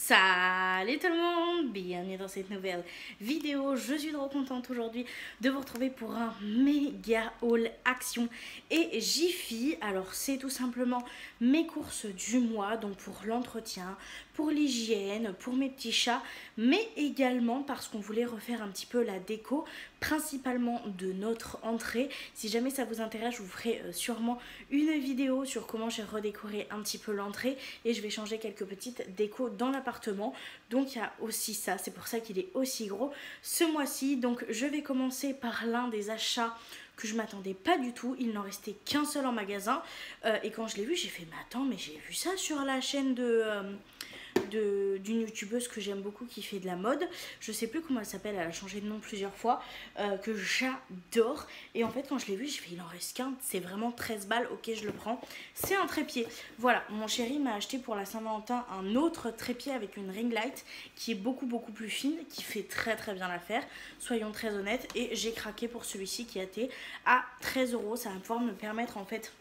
Salut tout le monde, bienvenue dans cette nouvelle vidéo. Je suis trop contente aujourd'hui de vous retrouver pour un méga haul Action et Jiffy. Alors c'est tout simplement mes courses du mois, donc pour l'entretien, pour l'hygiène, pour mes petits chats, mais également parce qu'on voulait refaire un petit peu la déco, principalement de notre entrée. Si jamais ça vous intéresse, je vous ferai sûrement une vidéo sur comment j'ai redécoré un petit peu l'entrée et je vais changer quelques petites décos dans l'appartement. Donc il y a aussi ça, c'est pour ça qu'il est aussi gros ce mois-ci. Donc je vais commencer par l'un des achats que je m'attendais pas du tout. Il n'en restait qu'un seul en magasin et quand je l'ai vu, j'ai fait mais attends, mais j'ai vu ça sur la chaîne d'une youtubeuse que j'aime beaucoup qui fait de la mode, je sais plus comment elle s'appelle, elle a changé de nom plusieurs fois, que j'adore. Et en fait quand je l'ai vu, j'ai fait il en reste qu'un, c'est vraiment 13 balles, ok je le prends. C'est un trépied, voilà, mon chéri m'a acheté pour la Saint-Valentin un autre trépied avec une ring light qui est beaucoup plus fine, qui fait très bien l'affaire, soyons très honnêtes. Et j'ai craqué pour celui-ci qui a été à 13 €. Ça va pouvoir me permettre en fait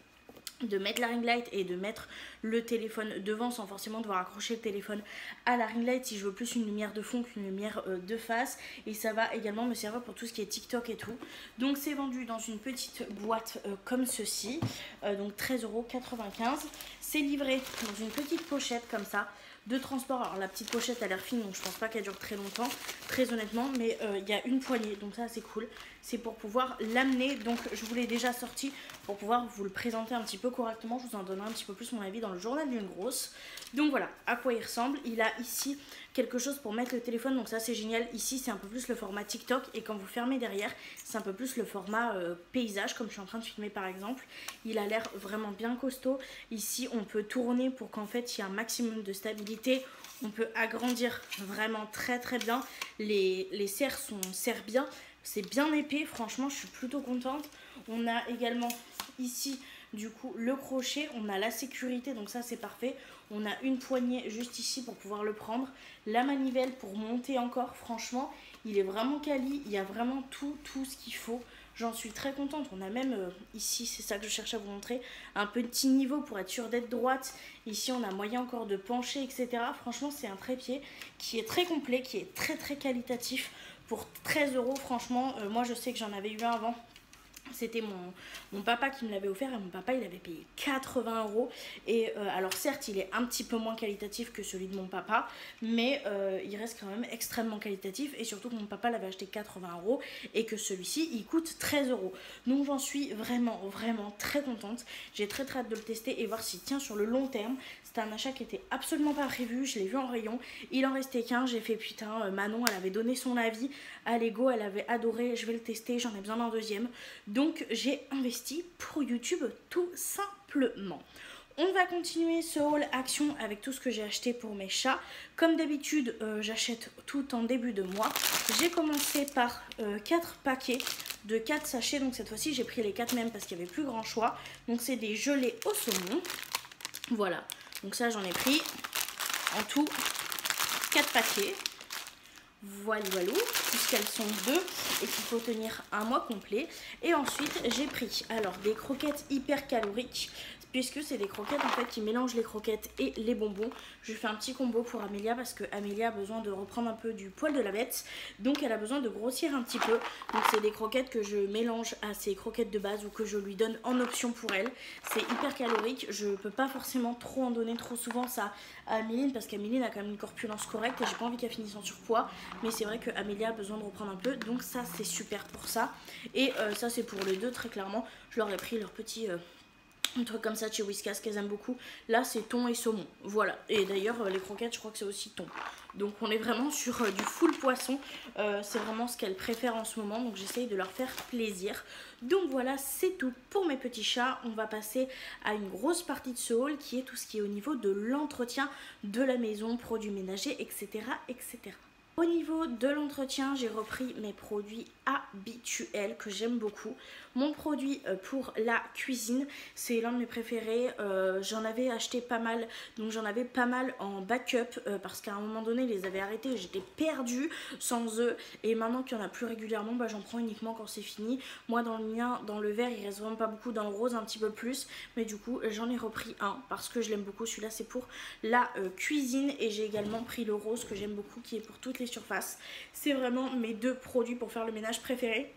de mettre la ring light et de mettre le téléphone devant sans forcément devoir accrocher le téléphone à la ring light si je veux plus une lumière de fond qu'une lumière de face. Et ça va également me servir pour tout ce qui est TikTok et tout. Donc c'est vendu dans une petite boîte comme ceci, donc 13,95 €. C'est livré dans une petite pochette comme ça de transport. Alors la petite pochette a l'air fine, donc je pense pas qu'elle dure très longtemps, très honnêtement, mais il y a une poignée, donc ça c'est cool. C'est pour pouvoir l'amener, donc je vous l'ai déjà sorti pour pouvoir vous le présenter un petit peu correctement. Je vous en donnerai un petit peu plus mon avis dans le journal d'une grosse. Donc voilà à quoi il ressemble. Il a ici quelque chose pour mettre le téléphone, donc ça c'est génial. Ici c'est un peu plus le format TikTok et quand vous fermez derrière, c'est un peu plus le format paysage comme je suis en train de filmer par exemple. Il a l'air vraiment bien costaud. Ici on peut tourner pour qu'en fait il y ait un maximum de stabilité. On peut agrandir vraiment très bien. Les serres serrent bien. C'est bien épais, franchement je suis plutôt contente. On a également ici du coup le crochet, on a la sécurité, donc ça c'est parfait. On a une poignée juste ici pour pouvoir le prendre. La manivelle pour monter encore, franchement il est vraiment quali, il y a vraiment tout ce qu'il faut. J'en suis très contente. On a même ici, c'est ça que je cherche à vous montrer, un petit niveau pour être sûr d'être droite. Ici on a moyen encore de pencher, etc. Franchement c'est un trépied qui est très complet, qui est très qualitatif. Pour 13 €, franchement, moi je sais que j'en avais eu un avant. C'était mon papa qui me l'avait offert et mon papa il avait payé 80 €. Et alors certes il est un petit peu moins qualitatif que celui de mon papa, mais il reste quand même extrêmement qualitatif. Et surtout que mon papa l'avait acheté 80 € et que celui-ci il coûte 13 €. Donc j'en suis vraiment très contente. J'ai très hâte de le tester et voir s'il tient sur le long terme. C'était un achat qui était absolument pas prévu, je l'ai vu en rayon, il en restait qu'un. J'ai fait putain, Manon elle avait donné son avis à Lego, elle avait adoré, je vais le tester, j'en ai besoin d'un deuxième. Donc j'ai investi pour YouTube tout simplement. On va continuer ce haul Action avec tout ce que j'ai acheté pour mes chats. Comme d'habitude, j'achète tout en début de mois. J'ai commencé par 4 paquets de 4 sachets. Donc cette fois-ci, j'ai pris les 4 mêmes parce qu'il n'y avait plus grand choix. Donc c'est des gelées au saumon. Voilà. Donc ça, j'en ai pris en tout 4 paquets. Voilà, puisqu'elles sont 2 et qu'il faut tenir un mois complet. Et ensuite j'ai pris alors des croquettes hyper caloriques, puisque c'est des croquettes en fait qui mélangent les croquettes et les bonbons. Je fais un petit combo pour Amélia parce que Amélia a besoin de reprendre un peu du poil de la bête, donc elle a besoin de grossir un petit peu. Donc c'est des croquettes que je mélange à ses croquettes de base ou que je lui donne en option pour elle. C'est hyper calorique, je peux pas forcément trop en donner trop souvent ça à Améline parce qu'Améline a quand même une corpulence correcte et j'ai pas envie qu'elle finisse en surpoids. Mais c'est vrai que Amélia a besoin de reprendre un peu, donc ça c'est super pour ça. Et ça c'est pour les deux très clairement. Je leur ai pris leur petit truc comme ça de chez Whiskas qu'elles aiment beaucoup. Là c'est thon et saumon, voilà. Et d'ailleurs les croquettes je crois que c'est aussi thon. Donc on est vraiment sur du full poisson. C'est vraiment ce qu'elles préfèrent en ce moment, donc j'essaye de leur faire plaisir. Donc voilà, c'est tout pour mes petits chats. On va passer à une grosse partie de ce haul qui est tout ce qui est au niveau de l'entretien de la maison, produits ménagers, etc. Au niveau de l'entretien, j'ai repris mes produits habituels que j'aime beaucoup. Mon produit pour la cuisine, c'est l'un de mes préférés. J'en avais acheté pas mal, donc j'en avais pas mal en backup parce qu'à un moment donné, ils les avaient arrêtés et j'étais perdue sans eux. Et maintenant qu'il y en a plus régulièrement, bah, j'en prends uniquement quand c'est fini. Moi, dans le mien, dans le vert, il reste vraiment pas beaucoup. Dans le rose, un petit peu plus. Mais du coup, j'en ai repris un parce que je l'aime beaucoup. Celui-là, c'est pour la cuisine. Et j'ai également pris le rose que j'aime beaucoup, qui est pour toutes les surfaces. C'est vraiment mes deux produits pour faire le ménage préférés.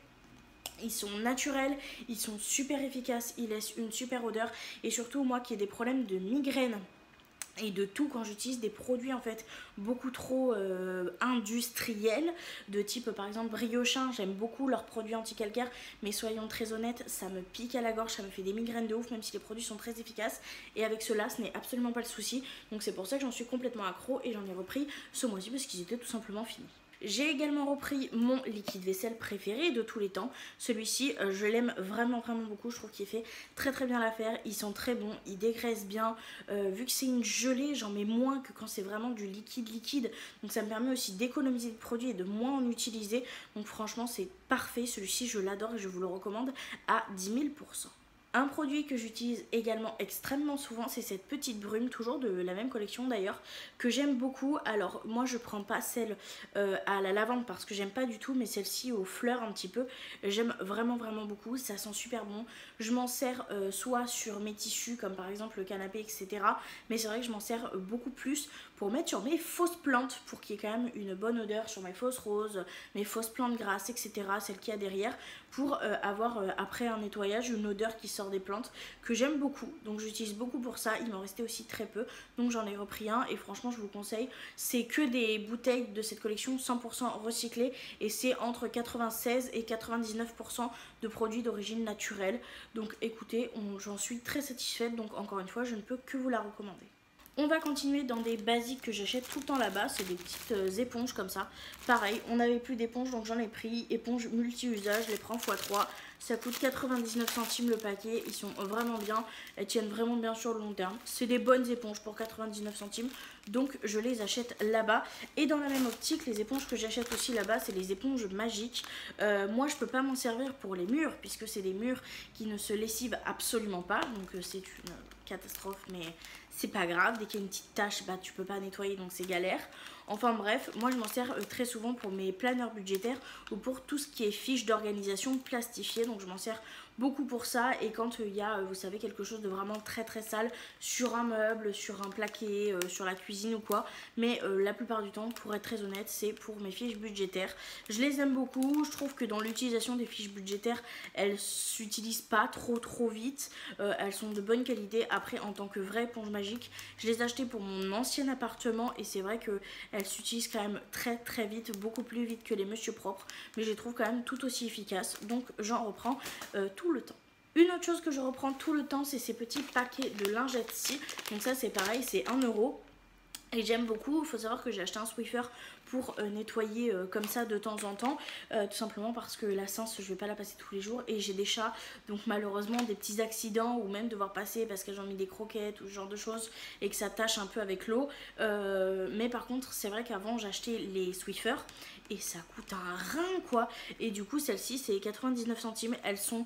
Ils sont naturels, ils sont super efficaces, ils laissent une super odeur. Et surtout, moi qui ai des problèmes de migraine et de tout, quand j'utilise des produits en fait beaucoup trop industriels, de type par exemple Briochin, j'aime beaucoup leurs produits anti-calcaire, mais soyons très honnêtes, ça me pique à la gorge, ça me fait des migraines de ouf, même si les produits sont très efficaces. Et avec ceux-là, ce n'est absolument pas le souci. Donc c'est pour ça que j'en suis complètement accro et j'en ai repris ce mois-ci parce qu'ils étaient tout simplement finis. J'ai également repris mon liquide vaisselle préféré de tous les temps. Celui-ci, je l'aime vraiment beaucoup. Je trouve qu'il fait très bien l'affaire. Ils sont très bons, ils dégraissent bien. Vu que c'est une gelée, j'en mets moins que quand c'est vraiment du liquide. Donc ça me permet aussi d'économiser de produits et de moins en utiliser. Donc franchement, c'est parfait. Celui-ci, je l'adore et je vous le recommande à 10 000%. Un produit que j'utilise également extrêmement souvent, c'est cette petite brume, toujours de la même collection d'ailleurs, que j'aime beaucoup. Alors moi je prends pas celle à la lavande parce que j'aime pas du tout, mais celle-ci aux fleurs un petit peu, j'aime vraiment beaucoup, ça sent super bon. Je m'en sers soit sur mes tissus comme par exemple le canapé, etc. Mais c'est vrai que je m'en sers beaucoup plus pour mettre sur mes fausses plantes, pour qu'il y ait quand même une bonne odeur sur mes fausses roses, mes fausses plantes grasses, etc. Celles qu'il y a derrière, pour avoir après un nettoyage une odeur qui sort des plantes que j'aime beaucoup. Donc j'utilise beaucoup pour ça. Il m'en restait aussi très peu, donc j'en ai repris un et franchement je vous conseille. C'est que des bouteilles de cette collection 100% recyclées et c'est entre 96 et 99% de produits d'origine naturelle. Donc écoutez, j'en suis très satisfaite, donc encore une fois je ne peux que vous la recommander. On va continuer dans des basiques que j'achète tout le temps là-bas, c'est des petites éponges comme ça. Pareil, on n'avait plus d'éponges donc j'en ai pris. Éponges multi-usage, je les prends x3. Ça coûte 99 centimes le paquet, ils sont vraiment bien, elles tiennent vraiment bien sur le long terme. C'est des bonnes éponges pour 99 centimes, donc je les achète là-bas. Et dans la même optique, les éponges que j'achète aussi là-bas, c'est les éponges magiques. Moi je peux pas m'en servir pour les murs, puisque c'est des murs qui ne se lessivent absolument pas, donc c'est une catastrophe, mais c'est pas grave. Dès qu'il y a une petite tache, bah tu peux pas nettoyer, donc c'est galère. Enfin bref, moi je m'en sers très souvent pour mes planeurs budgétaires ou pour tout ce qui est fiches d'organisation plastifiées. Donc je m'en sers beaucoup pour ça. Et quand il y a, vous savez, quelque chose de vraiment très sale sur un meuble, sur un plaquet, sur la cuisine ou quoi. Mais la plupart du temps, pour être très honnête, c'est pour mes fiches budgétaires. Je les aime beaucoup. Je trouve que dans l'utilisation des fiches budgétaires, elles s'utilisent pas trop vite. Elles sont de bonne qualité. Après, en tant que vraie éponge magique, je les ai achetées pour mon ancien appartement et c'est vrai que elles s'utilisent quand même très vite, beaucoup plus vite que les Monsieur Propre, mais je les trouve quand même tout aussi efficaces, donc j'en reprends tout le temps. Une autre chose que je reprends tout le temps, c'est ces petits paquets de lingettes-ci. Donc ça c'est pareil, c'est 1 €. Et j'aime beaucoup. Il faut savoir que j'ai acheté un Swiffer pour nettoyer comme ça de temps en temps, tout simplement parce que la pince je vais pas la passer tous les jours et j'ai des chats, donc malheureusement des petits accidents ou même devoir passer parce qu'elles ont mis des croquettes ou ce genre de choses et que ça tâche un peu avec l'eau. Mais par contre c'est vrai qu'avant j'achetais les Swiffer et ça coûte un rein quoi, et du coup celles-ci c'est 99 centimes, elles sont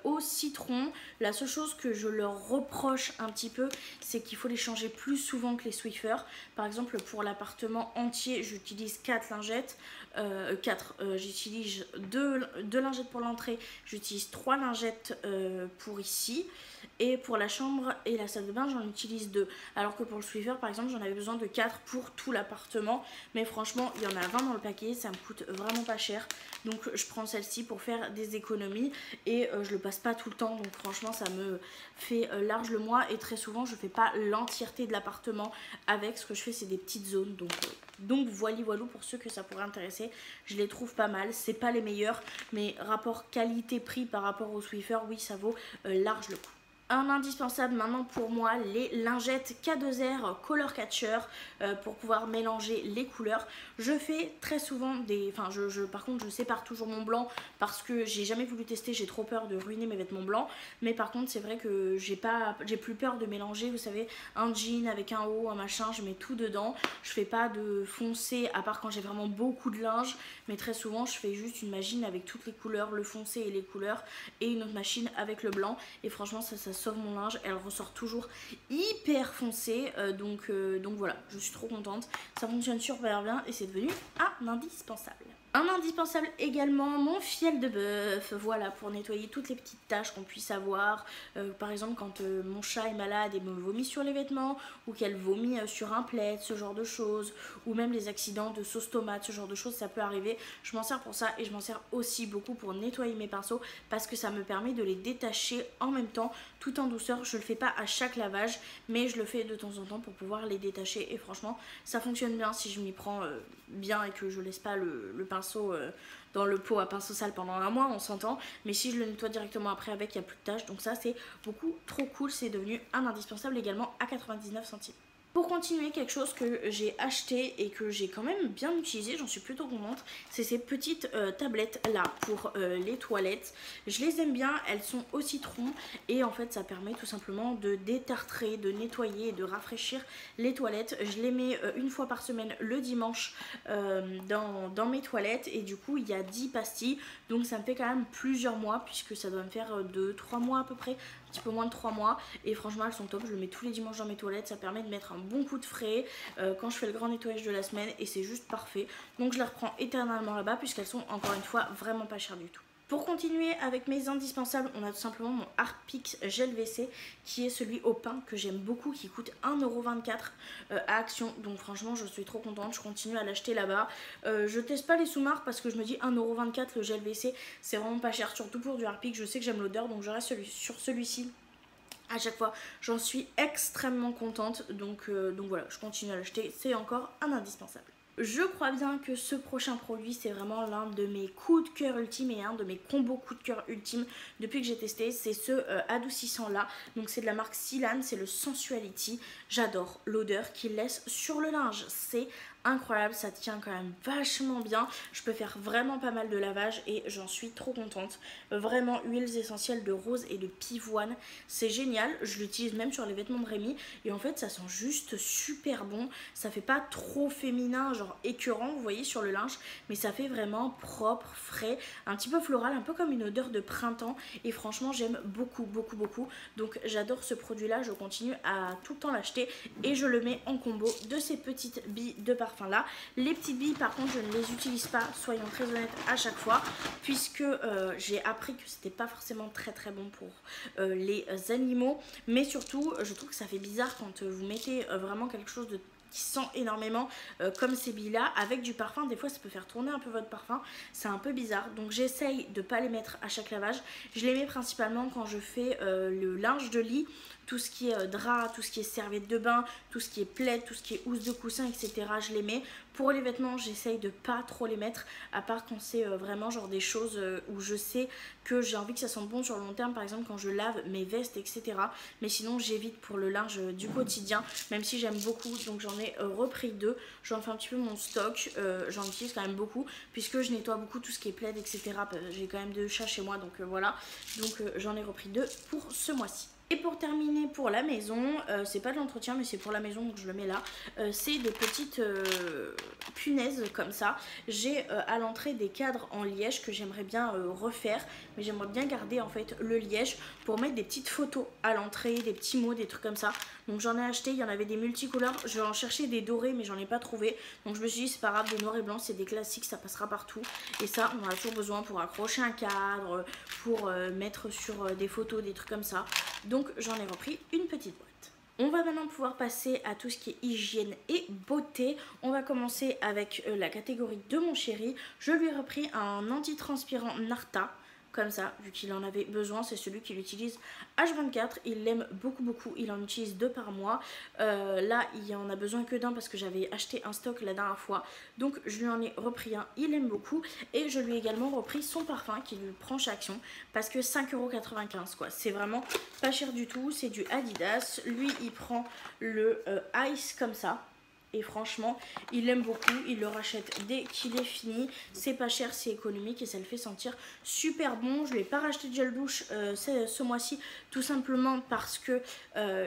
au citron. La seule chose que je leur reproche un petit peu, c'est qu'il faut les changer plus souvent que les Swiffer. Par exemple pour l'appartement entier j'utilise 4 lingettes, j'utilise 2 lingettes pour l'entrée, j'utilise 3 lingettes pour ici, et pour la chambre et la salle de bain j'en utilise 2, alors que pour le Swiffer par exemple j'en avais besoin de 4 pour tout l'appartement. Mais franchement il y en a 20 dans le paquet, ça me coûte vraiment pas cher, donc je prends celle-ci pour faire des économies et je le passe pas tout le temps, donc franchement ça me fait large le mois. Et très souvent je fais pas l'entièreté de l'appartement avec, ce que je fais c'est des petites zones, donc voilou pour ceux que ça pourrait intéresser. Je les trouve pas mal, c'est pas les meilleurs, mais rapport qualité-prix par rapport au Swiffer, oui ça vaut large le coup. Un indispensable maintenant pour moi, les lingettes K2R Color Catcher pour pouvoir mélanger les couleurs. Je fais très souvent des... Enfin, par contre, je sépare toujours mon blanc parce que j'ai jamais voulu tester, j'ai trop peur de ruiner mes vêtements blancs. Mais par contre, c'est vrai que j'ai plus peur de mélanger, vous savez, un jean avec un haut, un machin, je mets tout dedans. Je fais pas de foncé, à part quand j'ai vraiment beaucoup de linge. Mais très souvent, je fais juste une machine avec toutes les couleurs, le foncé et les couleurs, et une autre machine avec le blanc. Et franchement, ça sauve mon linge, elle ressort toujours hyper foncée, donc voilà, je suis trop contente, ça fonctionne super bien et c'est devenu un indispensable. Un indispensable également, mon fiel de bœuf, voilà, pour nettoyer toutes les petites taches qu'on puisse avoir. Par exemple, quand mon chat est malade et me vomit sur les vêtements, ou qu'elle vomit sur un plaid, ce genre de choses, ou même les accidents de sauce tomate, ce genre de choses, ça peut arriver. Je m'en sers pour ça et je m'en sers aussi beaucoup pour nettoyer mes pinceaux parce que ça me permet de les détacher en même temps, tout en douceur. Je le fais pas à chaque lavage, mais je le fais de temps en temps pour pouvoir les détacher et franchement, ça fonctionne bien si je m'y prends bien et que je laisse pas le pinceau dans le pot à pinceau sale pendant un mois, on s'entend, mais si je le nettoie directement après avec, il n'y a plus de taches, donc ça c'est beaucoup trop cool, c'est devenu un indispensable également à 99 centimes. Pour continuer, quelque chose que j'ai acheté et que j'ai quand même bien utilisé, j'en suis plutôt contente, c'est ces petites tablettes là pour les toilettes. Je les aime bien, elles sont au citron et en fait ça permet tout simplement de détartrer, de nettoyer et de rafraîchir les toilettes. Je les mets une fois par semaine le dimanche dans mes toilettes et du coup il y a 10 pastilles, donc ça me fait quand même plusieurs mois puisque ça doit me faire 2-3 mois à peu près, un petit peu moins de 3 mois et franchement elles sont top, je le mets tous les dimanches dans mes toilettes, ça permet de mettre un bon coup de frais quand je fais le grand nettoyage de la semaine et c'est juste parfait, donc je les reprends éternellement là-bas puisqu'elles sont encore une fois vraiment pas chères du tout. Pour continuer avec mes indispensables, on a tout simplement mon Harpix gel WC qui est celui au pain que j'aime beaucoup, qui coûte 1,24€ à Action. Donc franchement je suis trop contente, je continue à l'acheter là-bas. Je teste pas les sous-marques parce que je me dis 1,24€ le gel WC c'est vraiment pas cher, surtout pour du Harpix. Je sais que j'aime l'odeur donc je reste sur celui-ci. À chaque fois, j'en suis extrêmement contente, donc voilà, je continue à l'acheter, c'est encore un indispensable. Je crois bien que ce prochain produit c'est vraiment l'un de mes coups de cœur ultimes et un de mes combos coups de cœur ultimes depuis que j'ai testé, c'est ce adoucissant là, donc c'est de la marque Silan, c'est le Sensuality. J'adore l'odeur qu'il laisse sur le linge, c'est incroyable, ça tient quand même vachement bien, je peux faire vraiment pas mal de lavage et j'en suis trop contente. Vraiment huiles essentielles de rose et de pivoine, c'est génial, je l'utilise même sur les vêtements de Rémi et en fait ça sent juste super bon, ça fait pas trop féminin genre écœurant vous voyez sur le linge, mais ça fait vraiment propre, frais, un petit peu floral, un peu comme une odeur de printemps et franchement j'aime beaucoup beaucoup beaucoup, donc j'adore ce produit là, je continue à tout le temps l'acheter et je le mets en combo de ces petites billes de parfum là. Les petites billes par contre je ne les utilise pas, soyons très honnêtes à chaque fois, puisque j'ai appris que c'était pas forcément très bon pour les animaux, mais surtout je trouve que ça fait bizarre quand vous mettez vraiment quelque chose de qui sent énormément comme ces billes là avec du parfum, des fois ça peut faire tourner un peu votre parfum, c'est un peu bizarre, donc j'essaye de pas les mettre à chaque lavage, je les mets principalement quand je fais le linge de lit, tout ce qui est drap, tout ce qui est serviette de bain, tout ce qui est plaid, tout ce qui est housse de coussin, etc. Je les mets. Pour les vêtements, j'essaye de pas trop les mettre, à part quand c'est vraiment genre des choses où je sais que j'ai envie que ça sente bon sur le long terme, par exemple quand je lave mes vestes, etc. Mais sinon, j'évite pour le linge du quotidien, même si j'aime beaucoup, donc j'en ai repris 2. J'en fais un petit peu mon stock, j'en utilise quand même beaucoup, puisque je nettoie beaucoup tout ce qui est plaid, etc. J'ai quand même 2 chats chez moi, donc voilà. Donc j'en ai repris 2 pour ce mois-ci. Et pour terminer pour la maison, c'est pas de l'entretien mais c'est pour la maison donc je le mets là, c'est des petites punaises comme ça. J'ai à l'entrée des cadres en liège que j'aimerais bien refaire, mais j'aimerais bien garder en fait le liège pour mettre des petites photos à l'entrée, des petits mots, des trucs comme ça. Donc j'en ai acheté, il y en avait des multicouleurs, je vais en chercher des dorés mais j'en ai pas trouvé. Donc je me suis dit c'est pas grave, des noirs et blancs c'est des classiques, ça passera partout. Et ça on en a toujours besoin pour accrocher un cadre, pour mettre sur des photos, des trucs comme ça. Donc j'en ai repris une petite boîte. On va maintenant pouvoir passer à tout ce qui est hygiène et beauté. On va commencer avec la catégorie de mon chéri. Je lui ai repris un antitranspirant Narta. comme ça, vu qu'il en avait besoin. C'est celui qu'il utilise H24, il l'aime beaucoup, il en utilise 2 par mois. Là il en a besoin que d'un parce que j'avais acheté un stock la dernière fois, donc je lui en ai repris un, il aime beaucoup. Et je lui ai également repris son parfum qui lui prend chez Action parce que 5,95 € quoi, c'est vraiment pas cher du tout, c'est du Adidas. Lui il prend le Ice comme ça. Et franchement, il l'aime beaucoup, il le rachète dès qu'il est fini. C'est pas cher, c'est économique et ça le fait sentir super bon. Je lui ai pas racheté de gel douche ce mois-ci, tout simplement parce que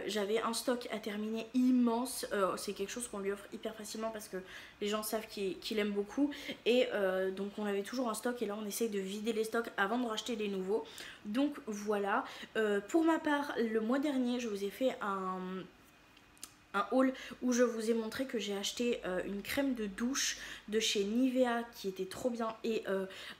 j'avais un stock à terminer immense. C'est quelque chose qu'on lui offre hyper facilement parce que les gens savent qu'il aime beaucoup. Et donc on avait toujours un stock et là on essaye de vider les stocks avant de racheter les nouveaux. Donc voilà, pour ma part, le mois dernier, je vous ai fait un haul où je vous ai montré que j'ai acheté une crème de douche de chez Nivea qui était trop bien et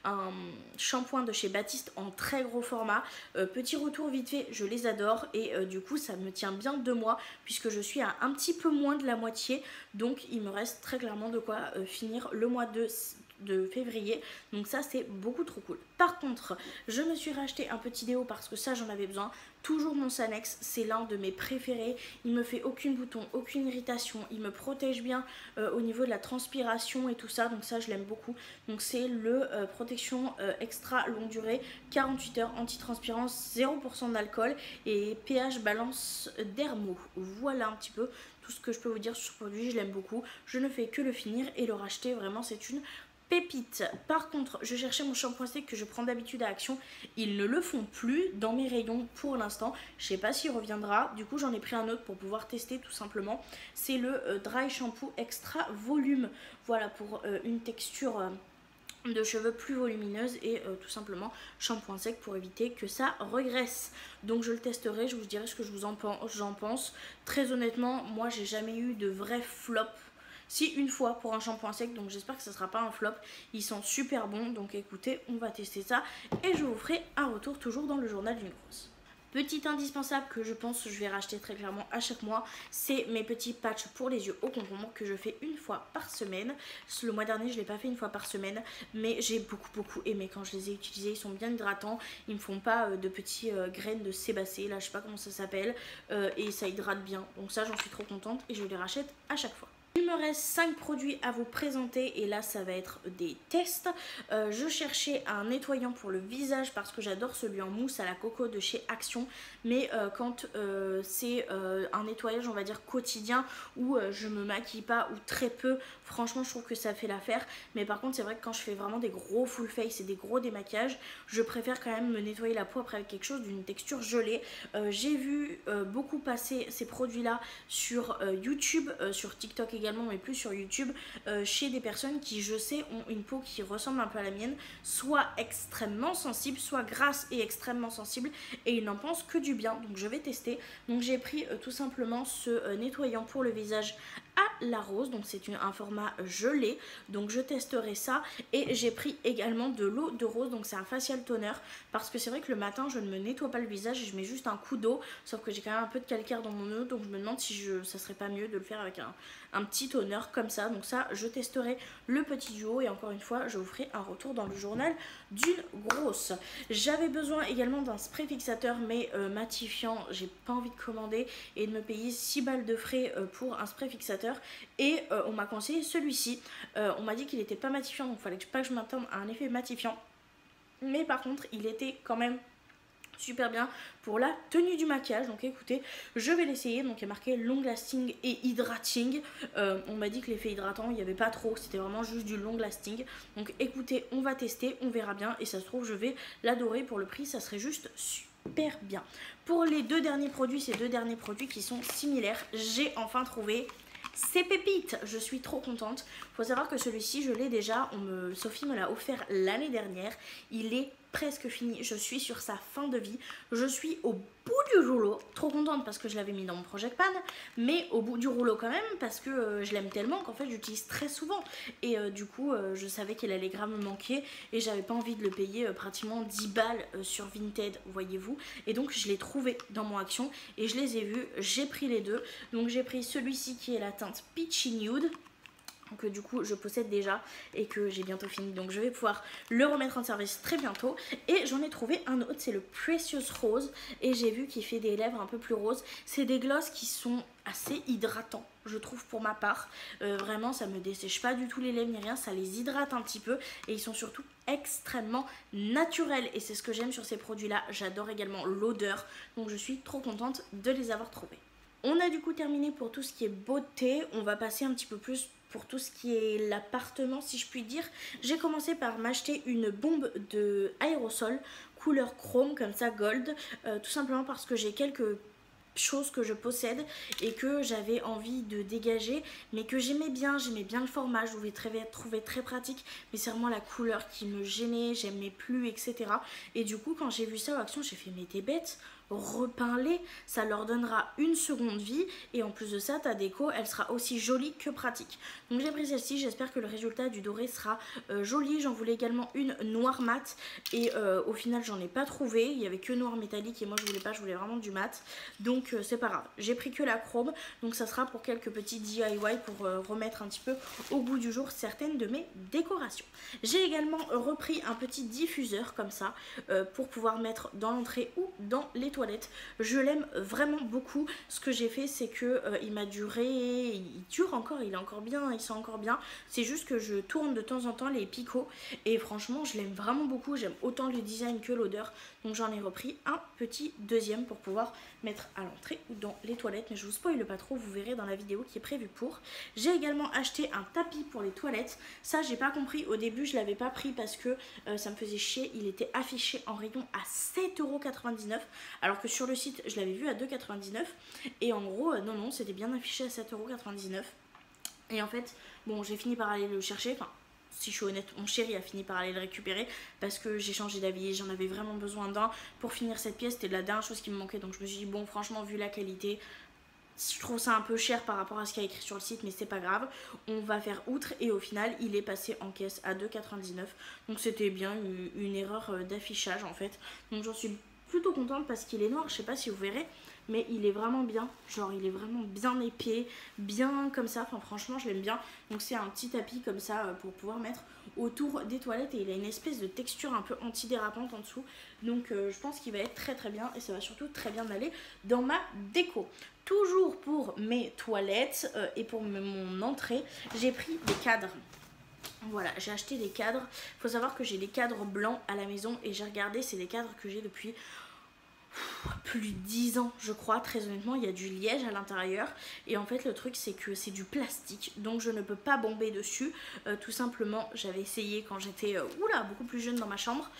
un shampoing de chez Baptiste en très gros format. Petit retour vite fait, je les adore et du coup ça me tient bien 2 mois puisque je suis à un petit peu moins de la moitié, donc il me reste très clairement de quoi finir le mois de février, donc ça c'est beaucoup trop cool. Par contre je me suis racheté un petit déo parce que ça j'en avais besoin. Toujours mon Sanex, c'est l'un de mes préférés, il me fait aucun bouton, aucune irritation, il me protège bien au niveau de la transpiration et tout ça, donc ça je l'aime beaucoup. Donc c'est le protection extra longue durée, 48 heures, anti-transpirance, 0% d'alcool et pH balance dermo. Voilà un petit peu tout ce que je peux vous dire sur ce produit, je l'aime beaucoup, je ne fais que le finir et le racheter, vraiment c'est une pépite. Par contre, je cherchais mon shampoing sec que je prends d'habitude à Action. Ils ne le font plus dans mes rayons pour l'instant. Je sais pas s'il reviendra. Du coup, j'en ai pris un autre pour pouvoir tester tout simplement. C'est le Dry Shampoo Extra Volume. Voilà, pour une texture de cheveux plus volumineuse et tout simplement shampoing sec pour éviter que ça regresse. Donc je le testerai, je vous dirai ce que j'en pense. Très honnêtement, moi j'ai jamais eu de vrai flop. Si, une fois pour un shampoing sec, donc j'espère que ça sera pas un flop. Ils sont super bons, donc écoutez, on va tester ça et je vous ferai un retour toujours dans le journal d'une grosse. Petit indispensable que je pense que je vais racheter très clairement à chaque mois, c'est mes petits patchs pour les yeux au concombre que je fais une fois par semaine. Le mois dernier je ne l'ai pas fait une fois par semaine, mais j'ai beaucoup aimé quand je les ai utilisés. Ils sont bien hydratants, ils me font pas de petits graines de sébacées, là je sais pas comment ça s'appelle, et ça hydrate bien. Donc ça j'en suis trop contente et je les rachète à chaque fois. Il me reste 5 produits à vous présenter et là ça va être des tests. Je cherchais un nettoyant pour le visage parce que j'adore celui en mousse à la coco de chez Action. Mais quand c'est un nettoyage on va dire quotidien où je me maquille pas ou très peu, franchement je trouve que ça fait l'affaire. Mais par contre c'est vrai que quand je fais vraiment des gros full face et des gros démaquillages, je préfère quand même me nettoyer la peau après avec quelque chose d'une texture gelée. J'ai vu beaucoup passer ces produits là sur YouTube, sur TikTok également, mais plus sur YouTube, chez des personnes qui je sais ont une peau qui ressemble un peu à la mienne, soit extrêmement sensible, soit grasse et extrêmement sensible, et ils n'en pensent que du bien. Donc je vais tester. Donc j'ai pris tout simplement ce nettoyant pour le visage à la rose, donc c'est un format gelé, donc je testerai ça. Et j'ai pris également de l'eau de rose, donc c'est un facial toner parce que c'est vrai que le matin je ne me nettoie pas le visage, je mets juste un coup d'eau, sauf que j'ai quand même un peu de calcaire dans mon eau, donc je me demande si ça serait pas mieux de le faire avec un petit toner comme ça. Donc ça je testerai le petit duo et encore une fois je vous ferai un retour dans le journal d'une grosse. J'avais besoin également d'un spray fixateur mais matifiant, j'ai pas envie de commander et de me payer 6 balles de frais pour un spray fixateur. Et on m'a conseillé celui-ci, on m'a dit qu'il était pas matifiant, donc il fallait pas que je m'attende à un effet matifiant, mais par contre il était quand même super bien pour la tenue du maquillage. Donc écoutez, je vais l'essayer. Donc il y a marqué long lasting et hydrating. On m'a dit que l'effet hydratant il n'y avait pas trop, c'était vraiment juste du long lasting. Donc écoutez, on va tester, on verra bien, et ça se trouve je vais l'adorer. Pour le prix ça serait juste super bien. Pour les deux derniers produits, ces deux derniers produits qui sont similaires, j'ai enfin trouvé ces pépites. Je suis trop contente. Faut savoir que celui-ci je l'ai déjà, Sophie me l'a offert l'année dernière. Il est presque fini, je suis sur sa fin de vie, je suis au bout du rouleau, trop contente parce que je l'avais mis dans mon Project Pan, mais au bout du rouleau quand même parce que je l'aime tellement qu'en fait j'utilise très souvent, et du coup je savais qu'elle allait grave me manquer et j'avais pas envie de le payer pratiquement 10 balles sur Vinted, voyez-vous, et donc je l'ai trouvé dans mon Action et je les ai vus, j'ai pris les deux. Donc j'ai pris celui-ci qui est la teinte Peachy Nude. que du coup je possède déjà et que j'ai bientôt fini, donc je vais pouvoir le remettre en service très bientôt. Et j'en ai trouvé un autre, c'est le Precious Rose, et j'ai vu qu'il fait des lèvres un peu plus roses. C'est des glosses qui sont assez hydratants, je trouve, pour ma part. Vraiment, ça me dessèche pas du tout les lèvres ni rien, ça les hydrate un petit peu, et ils sont surtout extrêmement naturels, et c'est ce que j'aime sur ces produits là. J'adore également l'odeur, donc je suis trop contente de les avoir trouvés. On a du coup terminé pour tout ce qui est beauté. On va passer un petit peu plus pour tout ce qui est l'appartement, si je puis dire. J'ai commencé par m'acheter une bombe de aérosol couleur chrome, comme ça gold, tout simplement parce que j'ai quelques choses que je possède et que j'avais envie de dégager, mais que j'aimais bien le format, je trouvais très pratique, mais c'est vraiment la couleur qui me gênait, j'aimais plus, etc. Et du coup quand j'ai vu ça en action, j'ai fait mais t'es bête, repeins-les, ça leur donnera une seconde vie, et en plus de ça ta déco elle sera aussi jolie que pratique. Donc j'ai pris celle-ci, j'espère que le résultat du doré sera joli. J'en voulais également une noire mat, et au final j'en ai pas trouvé, il y avait que noir métallique et moi je voulais pas, je voulais vraiment du mat, donc c'est pas grave, j'ai pris que la chrome, donc ça sera pour quelques petits DIY pour remettre un petit peu au goût du jour certaines de mes décorations. J'ai également repris un petit diffuseur comme ça pour pouvoir mettre dans l'entrée ou dans les toilettes. Je l'aime vraiment beaucoup. Ce que j'ai fait, c'est que il m'a duré, il dure encore, il est encore bien, il sent encore bien. C'est juste que je tourne de temps en temps les picots, et franchement je l'aime vraiment beaucoup. J'aime autant le design que l'odeur, donc j'en ai repris un petit deuxième pour pouvoir mettre à l'entrée ou dans les toilettes, mais je vous spoile pas trop, vous verrez dans la vidéo qui est prévue pour. J'ai également acheté un tapis pour les toilettes. Ça j'ai pas compris, au début je l'avais pas pris parce que ça me faisait chier, il était affiché en rayon à 7,99 € alors que sur le site je l'avais vu à 2,99 €, et en gros non, c'était bien affiché à 7,99 €. Et en fait bon, j'ai fini par aller le chercher, enfin si je suis honnête, mon chéri a fini par aller le récupérer parce que j'ai changé d'avis, j'en avais vraiment besoin d'un pour finir cette pièce, c'était la dernière chose qui me manquait, donc je me suis dit bon franchement vu la qualité, je trouve ça un peu cher par rapport à ce qu'il y a écrit sur le site, mais c'est pas grave, on va faire outre, et au final il est passé en caisse à 2,99 €, donc c'était bien une erreur d'affichage en fait, donc j'en suis plutôt contente parce qu'il est noir, je sais pas si vous verrez, mais il est vraiment bien, genre il est vraiment bien épais, bien comme ça, enfin franchement je l'aime bien. Donc c'est un petit tapis comme ça pour pouvoir mettre autour des toilettes, et il a une espèce de texture un peu antidérapante en dessous, donc je pense qu'il va être très très bien, et ça va surtout très bien aller dans ma déco. Toujours pour mes toilettes et pour mon entrée, j'ai pris des cadres. Voilà, j'ai acheté des cadres. Il faut savoir que j'ai des cadres blancs à la maison, et j'ai regardé, c'est des cadres que j'ai depuis plus de 10 ans je crois, très honnêtement. Il y a du liège à l'intérieur, et en fait le truc c'est que c'est du plastique, donc je ne peux pas bomber dessus. Tout simplement j'avais essayé quand j'étais beaucoup plus jeune dans ma chambre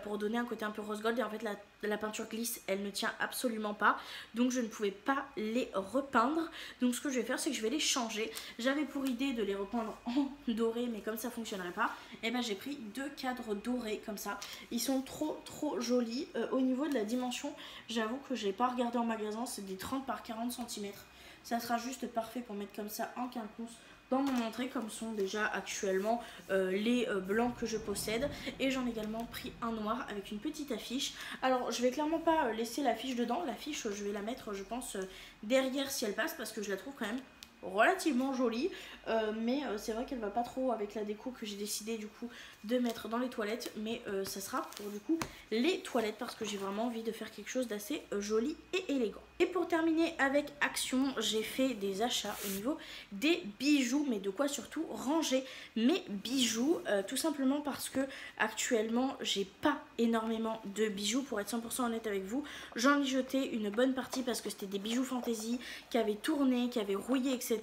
pour donner un côté un peu rose gold, et en fait la peinture glisse, elle ne tient absolument pas, donc je ne pouvais pas les repeindre. Donc ce que je vais faire, c'est que je vais les changer. J'avais pour idée de les repeindre en doré, mais comme ça fonctionnerait pas, et ben j'ai pris deux cadres dorés comme ça. Ils sont trop jolis. Au niveau de la dimension, j'avoue que j'ai pas regardé en magasin, c'est des 30 par 40 cm. Ça sera juste parfait pour mettre comme ça en quinconce dans mon entrée, comme sont déjà actuellement les blancs que je possède. Et j'en ai également pris un noir avec une petite affiche. Alors je vais clairement pas laisser l'affiche dedans, l'affiche je vais la mettre je pense derrière si elle passe, parce que je la trouve quand même relativement jolie, mais c'est vrai qu'elle va pas trop avec la déco que j'ai décidé du coup de mettre dans les toilettes, mais ça sera pour du coup les toilettes parce que j'ai vraiment envie de faire quelque chose d'assez joli et élégant. Et pour terminer avec Action, j'ai fait des achats au niveau des bijoux, mais de quoi surtout ranger mes bijoux, tout simplement parce que actuellement j'ai pas énormément de bijoux, pour être 100% honnête avec vous. J'en ai jeté une bonne partie parce que c'était des bijoux fantaisie qui avaient tourné, qui avaient rouillé, etc.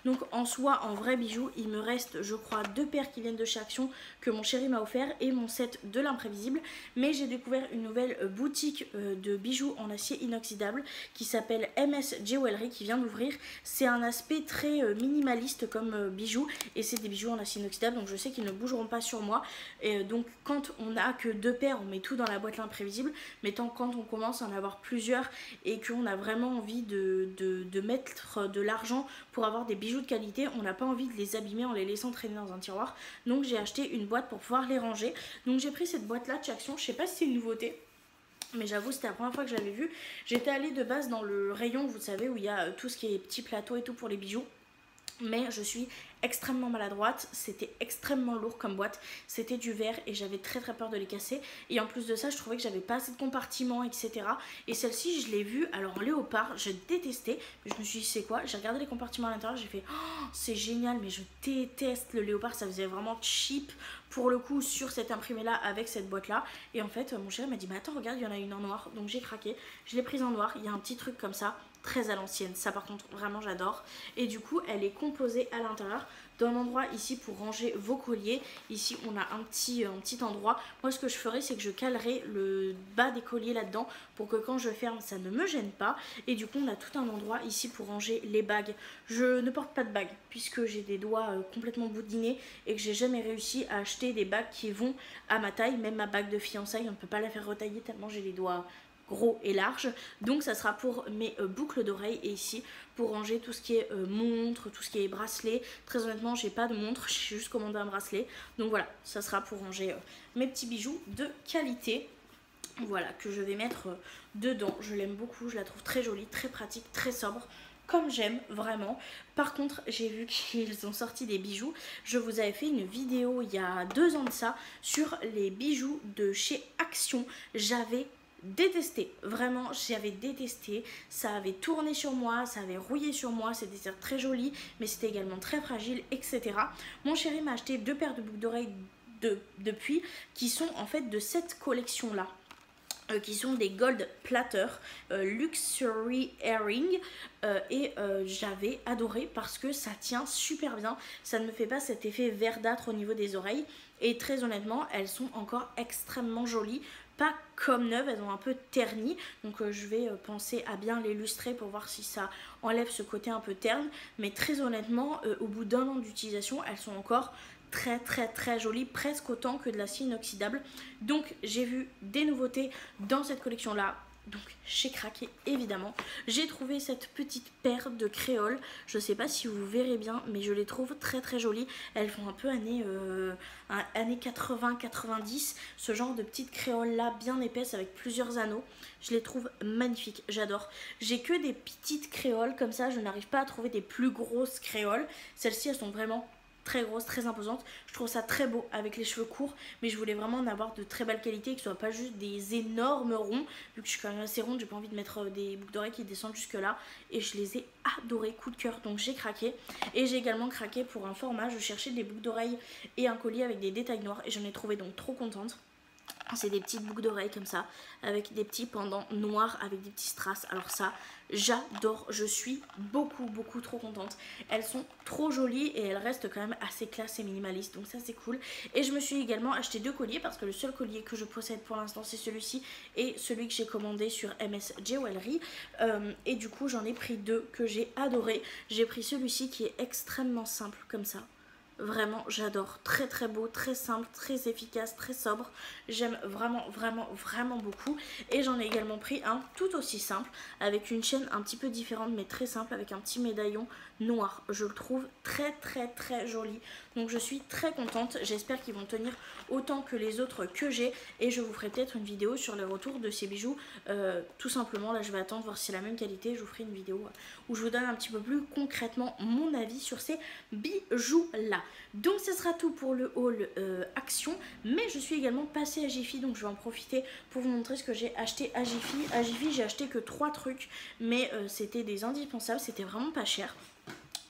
Donc en soi, en vrai bijoux, il me reste je crois 2 paires qui viennent de chez Action que mon chéri m'a offert, et mon set de l'imprévisible. Mais j'ai découvert une nouvelle boutique de bijoux en acier inoxydable qui s'appelle MS Jewelry, qui vient d'ouvrir. C'est un aspect très minimaliste comme bijoux, et c'est des bijoux en acier inoxydable, donc je sais qu'ils ne bougeront pas sur moi. Et donc quand on n'a que 2 paires, on met tout dans la boîte l'imprévisible, mais quand on commence à en avoir plusieurs et qu'on a vraiment envie de mettre de l'argent pour avoir des bijoux de qualité, on n'a pas envie de les abîmer en les laissant traîner dans un tiroir. Donc j'ai acheté une boîte pour pouvoir les ranger. Donc j'ai pris cette boîte là de chez Action, je sais pas si c'est une nouveauté, mais j'avoue c'était la première fois que je l'avais vue. J'étais allée de base dans le rayon, vous savez, où il y a tout ce qui est petits plateaux et tout pour les bijoux. Mais je suis extrêmement maladroite, c'était extrêmement lourd comme boîte, c'était du verre et j'avais très très peur de les casser. Et en plus de ça, je trouvais que j'avais pas assez de compartiments, etc. Et celle-ci, je l'ai vue, alors en léopard, je détestais, mais je me suis dit c'est quoi, j'ai regardé les compartiments à l'intérieur, j'ai fait oh, c'est génial, mais je déteste le léopard, ça faisait vraiment cheap pour le coup sur cet imprimé là avec cette boîte là. Et en fait mon chéri m'a dit mais attends regarde, il y en a une en noir, donc j'ai craqué, je l'ai prise en noir, il y a un petit truc comme ça, très à l'ancienne, ça par contre vraiment j'adore. Et du coup elle est composée à l'intérieur d'un endroit ici pour ranger vos colliers. Ici on a un petit endroit. Moi ce que je ferai c'est que je calerai le bas des colliers là-dedans pour que quand je ferme ça ne me gêne pas. Et du coup on a tout un endroit ici pour ranger les bagues. Je ne porte pas de bagues puisque j'ai des doigts complètement boudinés et que j'ai jamais réussi à acheter des bagues qui vont à ma taille. Même ma bague de fiançailles on ne peut pas la faire retailler tellement j'ai les doigts gros et large, donc ça sera pour mes boucles d'oreilles et ici pour ranger tout ce qui est montre, tout ce qui est bracelet. Très honnêtement j'ai pas de montre, j'ai juste commandé un bracelet, donc voilà, ça sera pour ranger mes petits bijoux de qualité, voilà, que je vais mettre dedans. Je l'aime beaucoup, je la trouve très jolie, très pratique, très sobre, comme j'aime vraiment. Par contre j'ai vu qu'ils ont sorti des bijoux, je vous avais fait une vidéo il y a 2 ans de ça sur les bijoux de chez Action. J'avais détesté, vraiment j'avais détesté, ça avait tourné sur moi, ça avait rouillé sur moi, c'était certes très joli mais c'était également très fragile, etc. Mon chéri m'a acheté 2 paires de boucles d'oreilles depuis qui sont en fait de cette collection là. Qui sont des gold platter luxury earring et j'avais adoré parce que ça tient super bien, ça ne me fait pas cet effet verdâtre au niveau des oreilles et très honnêtement elles sont encore extrêmement jolies, pas comme neuves, elles ont un peu terni, donc je vais penser à bien les lustrer pour voir si ça enlève ce côté un peu terne, mais très honnêtement au bout d'1 an d'utilisation elles sont encore très jolie, presque autant que de l'acier inoxydable. Donc j'ai vu des nouveautés dans cette collection là, donc j'ai craqué évidemment. J'ai trouvé cette petite paire de créoles, je sais pas si vous verrez bien mais je les trouve très jolies. Elles font un peu années 80-90, ce genre de petites créoles là bien épaisses avec plusieurs anneaux. Je les trouve magnifiques, j'adore. J'ai que des petites créoles comme ça, je n'arrive pas à trouver des plus grosses créoles. Celles-ci elles sont vraiment très grosse, très imposante. Je trouve ça très beau avec les cheveux courts, mais je voulais vraiment en avoir de très belle qualité, que ce soit pas juste des énormes ronds, vu que je suis quand même assez ronde, j'ai pas envie de mettre des boucles d'oreilles qui descendent jusque là, et je les ai adorées, coup de cœur, donc j'ai craqué. Et j'ai également craqué pour un format, je cherchais des boucles d'oreilles et un collier avec des détails noirs, et j'en ai trouvé, donc trop contente. C'est des petites boucles d'oreilles comme ça, avec des petits pendants noirs, avec des petits strass. Alors ça, j'adore, je suis beaucoup trop contente. Elles sont trop jolies et elles restent quand même assez classe et minimaliste, donc ça c'est cool. Et je me suis également acheté 2 colliers parce que le seul collier que je possède pour l'instant c'est celui-ci et celui que j'ai commandé sur MS Jewelry. Et du coup j'en ai pris 2 que j'ai adoré. J'ai pris celui-ci qui est extrêmement simple comme ça. Vraiment j'adore, très beau, très simple, très efficace, très sobre. J'aime vraiment beaucoup. Et j'en ai également pris un tout aussi simple avec une chaîne un petit peu différente mais très simple avec un petit médaillon noir. Je le trouve très joli. Donc je suis très contente. J'espère qu'ils vont tenir autant que les autres que j'ai. Et je vous ferai peut-être une vidéo sur les retours de ces bijoux. Tout simplement, là je vais attendre voir si c'est la même qualité. Je vous ferai une vidéo où je vous donne un petit peu plus concrètement mon avis sur ces bijoux là. Donc ce sera tout pour le haul Action. Mais je suis également passée à Jiffy. Donc je vais en profiter pour vous montrer ce que j'ai acheté à Jiffy. À Jiffy j'ai acheté que 3 trucs. Mais c'était des indispensables. C'était vraiment pas cher.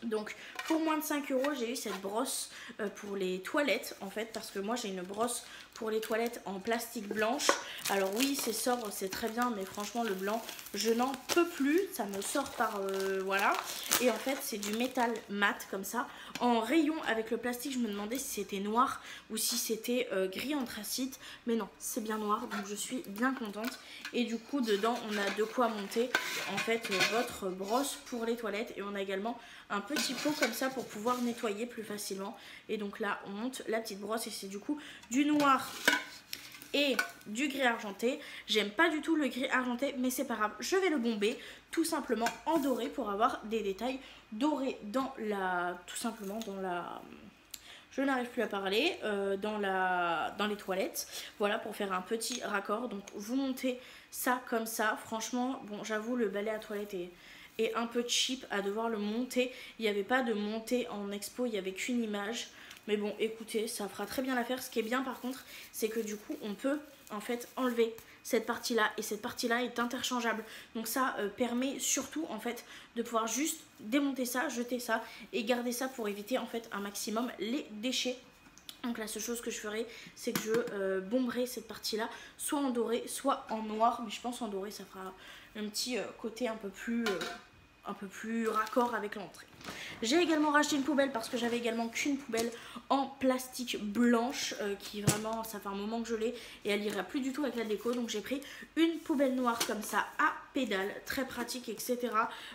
Donc pour moins de 5 € j'ai eu cette brosse pour les toilettes en fait, parce que moi j'ai une brosse pour les toilettes en plastique blanche. Alors oui c'est sobre, c'est très bien, mais franchement le blanc je n'en peux plus, ça me sort par voilà. Et en fait c'est du métal mat comme ça en rayon avec le plastique. Je me demandais si c'était noir ou si c'était gris anthracite, mais non c'est bien noir, donc je suis bien contente. Et du coup dedans on a de quoi monter en fait votre brosse pour les toilettes, et on a également un petit pot comme ça pour pouvoir nettoyer plus facilement. Et donc là on monte la petite brosse et c'est du coup du noir et du gris argenté. J'aime pas du tout le gris argenté mais c'est pas grave, je vais le bomber tout simplement en doré pour avoir des détails dorés dans la... tout simplement dans la... je n'arrive plus à parler, dans les toilettes. Voilà, pour faire un petit raccord. Donc vous montez ça comme ça. Franchement, bon j'avoue le balai à toilette est et un peu cheap à devoir le monter. Il n'y avait pas de montée en expo, il n'y avait qu'une image. Mais bon, écoutez, ça fera très bien l'affaire. Ce qui est bien par contre, c'est que du coup, on peut en fait enlever cette partie-là et cette partie-là est interchangeable. Donc ça permet surtout en fait de pouvoir juste démonter ça, jeter ça et garder ça pour éviter en fait un maximum les déchets. Donc la seule chose que je ferai, c'est que je bomberai cette partie-là, soit en doré, soit en noir. Mais je pense en doré, ça fera un petit côté un peu plus raccord avec l'entrée. J'ai également racheté une poubelle parce que j'avais également qu'une poubelle en plastique blanche qui vraiment, ça fait un moment que je l'ai et elle ira plus du tout avec la déco. Donc j'ai pris une poubelle noire comme ça à pédale, très pratique, etc.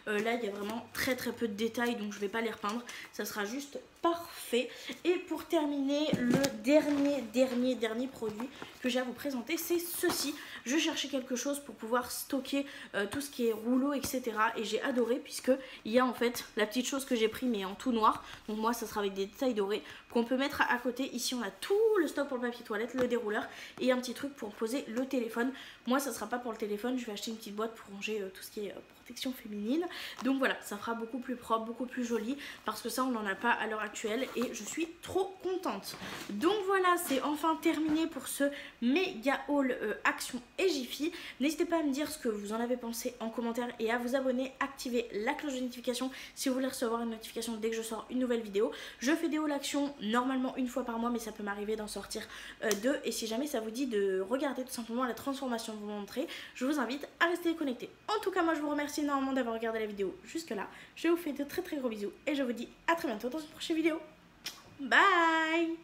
Là il y a vraiment très peu de détails donc je vais pas les repeindre, ça sera juste parfait. Et pour terminer, le dernier produit que j'ai à vous présenter, c'est ceci. Je cherchais quelque chose pour pouvoir stocker tout ce qui est rouleau, etc. Et j'ai adoré puisque il y a en fait la petite chose que j'ai pris mais en tout noir. Donc moi ça sera avec des détails dorés qu'on peut mettre à côté. Ici on a tout le stock pour le papier toilette, le dérouleur et un petit truc pour poser le téléphone. Moi ça sera pas pour le téléphone, je vais acheter une petite boîte pour ranger tout ce qui est protection féminine. Donc voilà, ça fera beaucoup plus propre, beaucoup plus joli parce que ça on n'en a pas à l'heure actuelle et je suis trop contente. Donc voilà, c'est enfin terminé pour ce méga haul Action et Jiffy. N'hésitez pas à me dire ce que vous en avez pensé en commentaire et à vous abonner, activer la cloche de notification si vous voulez recevoir une notification dès que je sors une nouvelle vidéo. Je fais des hauls Action normalement une fois par mois mais ça peut m'arriver d'en sortir deux et si jamais ça vous dit de regarder tout simplement la transformation de vos entrées, je vous invite à rester connecté. En tout cas moi je vous remercie énormément d'avoir regardé la vidéo jusque là. Je vous fais de très gros bisous et je vous dis à très bientôt dans une prochaine vidéo. Bye.